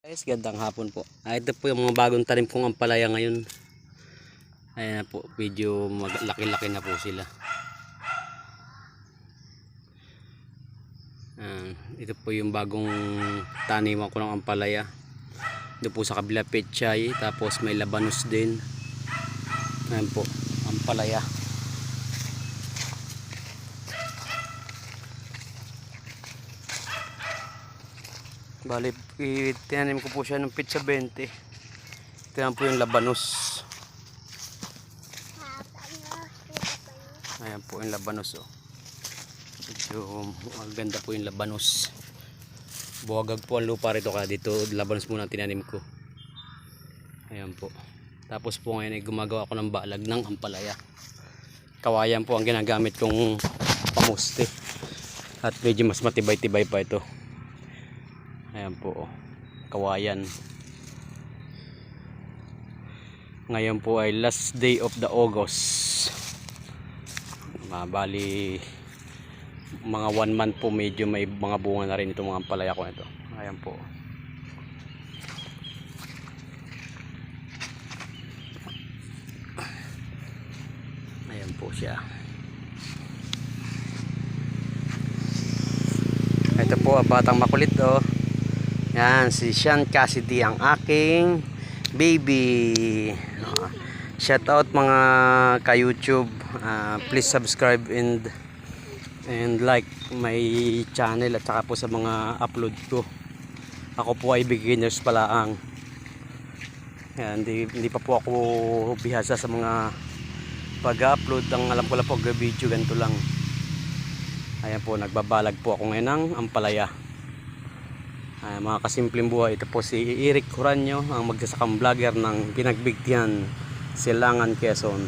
Guys, gandang hapon po. Ito po yung mga bagong tanim kong ampalaya ngayon. Ayan na po, medyo laki-laki na po sila. Ito po yung bagong taniman ko ng ampalaya. Ito po sa kabila pechay, tapos may labanos din. Ayan po, ampalaya. Bali, tinanim ko po siya ng pizza 20. Ito yan po yung labanos. Ayan po yung labanos, oh. Medyo maganda po yung labanos. Buwagag po ang lupa rito, kaya dito labanos muna tinanim ko. Ayan po. Tapos po ngayon ay gumagawa ako ng balag ng ampalaya. Kawayan po ang ginagamit kong pamuste. At medyo mas matibay-tibay pa ito. Ayan po, oh. Kawayan. Ngayon po ay last day of the August. Bali mga 1 month po, medyo may mga bunga na rin itong mga ampalaya ko ito. Ayan po. Ayan po siya. Ito po ang batang makulit, oh. Yan, si Sean Cassidy, ang aking baby. Shout out mga ka-YouTube. Please subscribe and like my channel at saka po sa mga upload ko. Ako po ay beginners palaang. Yan, hindi pa po ako bihasa sa mga pag-upload. Ang alam ko lang po, video ganito lang. Ayan po, nagbabalag po ako ngayon ng ampalaya. Mga kasimpleng buhay. Ito po si Eric Curanyo, ang magsasakang vlogger ng Pinagbigtian, Silangan, Quezon.